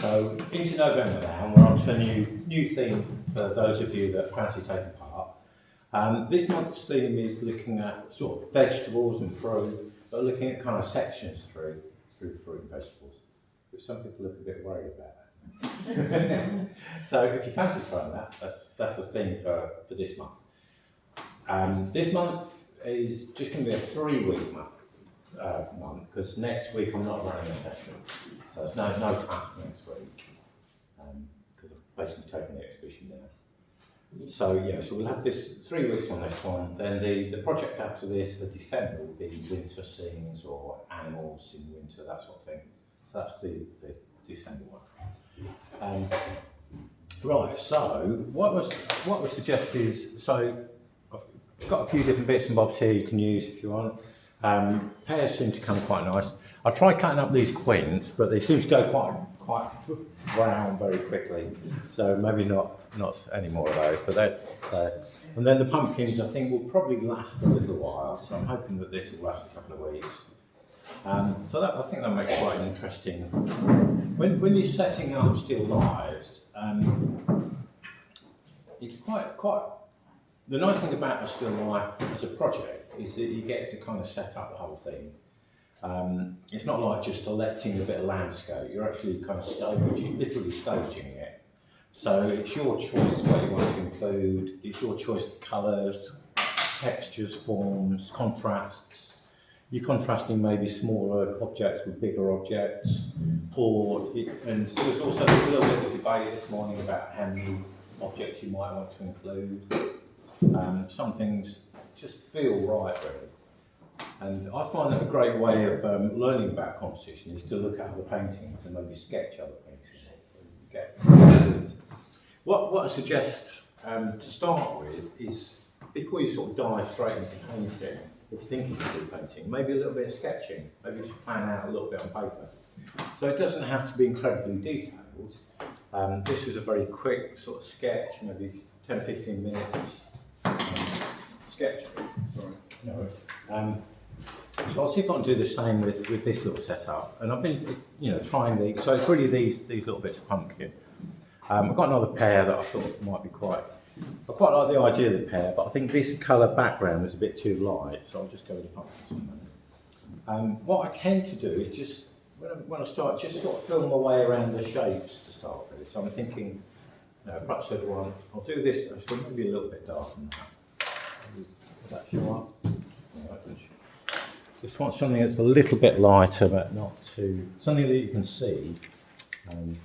So into November now, and we're on to a new theme for those of you that fancy taking part. This month's theme is looking at sort of vegetables and fruit, but looking at kind of sections through fruit and vegetables, which some people look a bit worried about. So if you fancy trying that, that's the theme for this month. This month is just going to be a 3-week month, because next week I'm not running a session, so there's no class next week, because I've basically taken the exhibition now. So yeah, so we'll have this 3 weeks on this one. Then the project after this, for December, will be winter scenes or animals in winter, that sort of thing. So that's the December one. Right. So what was suggested is, so I've got a few different bits and bobs here you can use if you want. Pears seem to come quite nice. I tried cutting up these quince, but they seem to go quite brown very quickly. So maybe not any more of those. But and then the pumpkins I think will probably last a little while. So I'm hoping that this will last a couple of weeks. So I think that makes quite an interesting. When you're setting up still lives, it's quite. The nice thing about a still life as a project is that you get to kind of set up the whole thing. It's not like just selecting a bit of landscape, you're actually kind of literally staging it. So it's your choice what you want to include, it's your choice of colours, textures, forms, contrasts. You're contrasting maybe smaller objects with bigger objects, and there was also a little bit of debate this morning about how many objects you might want to include. Some things just feel right, really. And I find that a great way of learning about composition is to look at other paintings and maybe sketch other paintings. What I suggest to start with is, before you sort of dive straight into painting, if you're thinking of doing painting, maybe a little bit of sketching, maybe just plan out a little bit on paper. So it doesn't have to be incredibly detailed. This is a very quick sort of sketch, maybe 10-15 minutes. Sketch. Sorry. No. So I'll see if I can do the same with this little setup. And I've been, trying these. So it's really these little bits of pumpkin. I've got another pair that I thought might be I quite like the idea of the pair, but I think this colour background is a bit too light, so I'll just go with the pumpkin. What I tend to do is just, when I start, just sort of feel my way around the shapes to start with. So I'm thinking, perhaps I'll do this, actually maybe a little bit darker than that. Will that show up? Just want something that's a little bit lighter, but not too, something that you can see. Maybe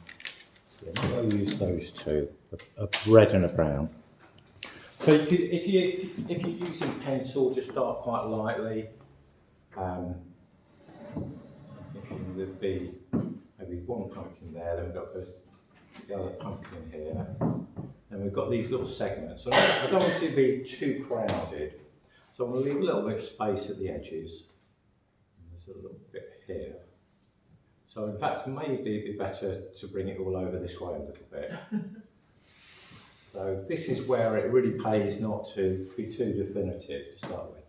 I'll use those two, a red and a brown. So you could, if you're using pencil, just start quite lightly. I'm thinking there'd be maybe one pumpkin there, then we've got the other pumpkin here, and we've got these little segments. So I don't want it to be too crowded, so I'm going to leave a little bit of space at the edges. There's a little bit here. So in fact, maybe it'd be better to bring it all over this way a little bit. So this is where it really pays not to be too definitive to start with.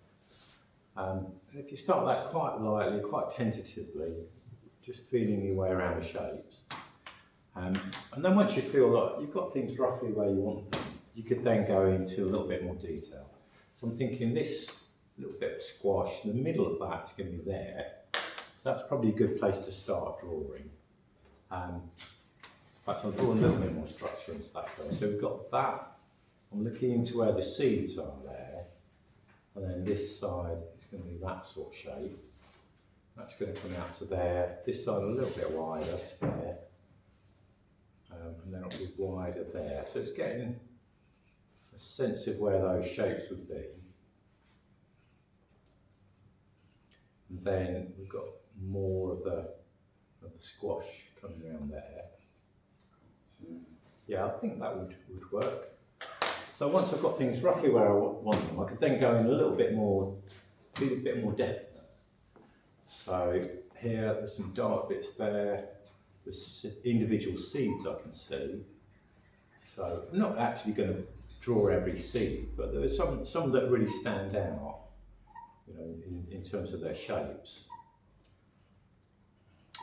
And if you start that quite lightly, quite tentatively, just feeling your way around the shapes. And then once you feel like you've got things roughly where you want them, you could then go into a little bit more detail. So I'm thinking this little bit of squash, the middle of that is going to be there. So that's probably a good place to start drawing. Perhaps I'll draw a little bit more structure into that first. So we've got that. I'm looking into where the seeds are there. And then this side is going to be that sort of shape. That's going to come out to there. This side a little bit wider to there. And then it'll be wider there. So it's getting a sense of where those shapes would be. And then we've got more of the squash coming around there. Yeah, I think that would work. So once I've got things roughly where I want them, I could then go in a little bit more, be a bit more definite. So here, there's some dark bits there. There's individual seeds I can see. So I'm not actually going to draw every seed, but there are some that really stand out, in terms of their shapes.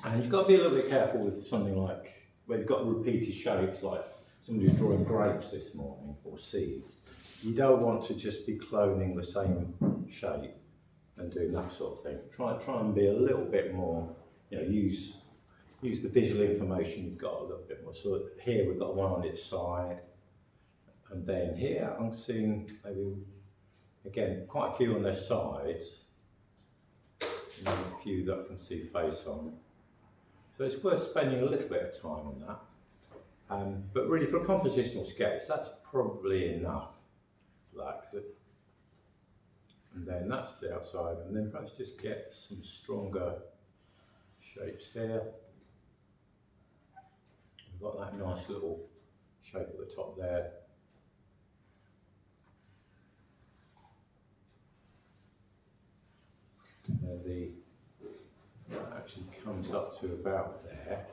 And you've got to be a little bit careful with something like where you've got repeated shapes, like somebody who's drawing grapes this morning or seeds, you don't want to just be cloning the same shape and doing that sort of thing. Try and be a little bit more, use the visual information you've got a little bit more. So here we've got one on its side, and then here I'm seeing maybe, again, quite a few on their sides, and then a few that I can see face on. So it's worth spending a little bit of time on that. But really for a compositional sketch, that's probably enough. And then that's the outside, and then perhaps just get some stronger shapes here. We've got that nice little shape at the top there. And that actually comes up to about there.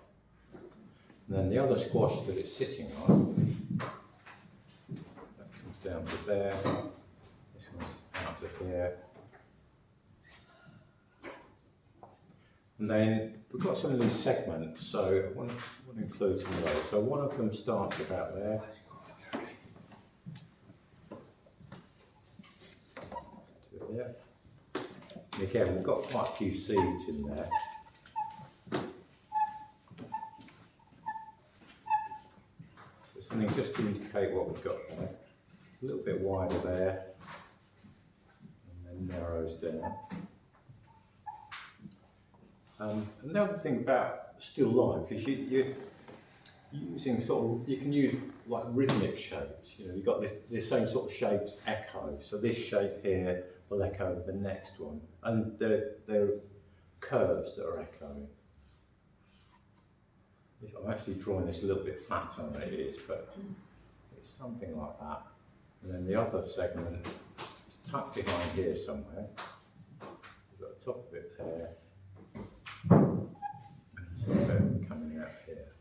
And then the other squash that it's sitting on, that comes down to there. This one's out to here. And then we've got some of these segments, so I want to include some of those. So one of them starts about there. To there. And again, we've got quite a few seeds in there. So something just to indicate what we've got there. It's a little bit wider there, and then narrows down. And the other thing about still life is you're using you can use like rhythmic shapes. You've got this same sort of shapes echo. So this shape here will echo the next one, and they're curves that are echoing. I'm actually drawing this a little bit flatter than it is, but it's something like that. And then the other segment is tucked behind here somewhere. We've got the top of it there. So coming out here.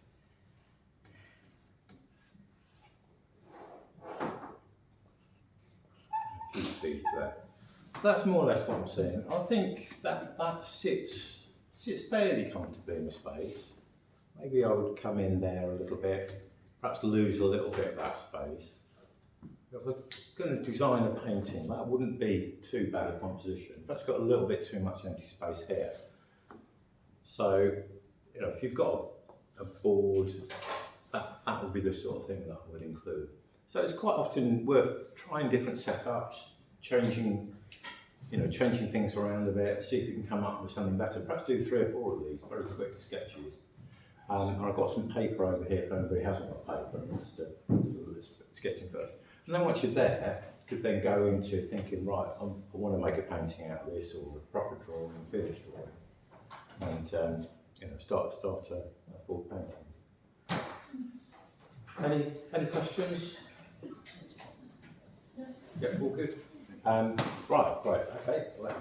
A few seeds there. So that's more or less what I'm seeing. I think that sits fairly comfortably in the space. Maybe I would come in there a little bit, perhaps lose a little bit of that space. If I'm going to design a painting, that wouldn't be too bad a composition. That's got a little bit too much empty space here. So, if you've got a board, that would be the sort of thing that I would include. So it's quite often worth trying different setups, changing things around a bit, see if you can come up with something better. Perhaps do 3 or 4 of these very quick sketches. And I've got some paper over here if anybody hasn't got paper, just to do this sketching first. And then once you're there, you could then go into thinking, right, I want to make a painting out of this, or a proper drawing, a finished drawing, and start a full painting. Any questions? Yeah, all good. Right, okay. Well,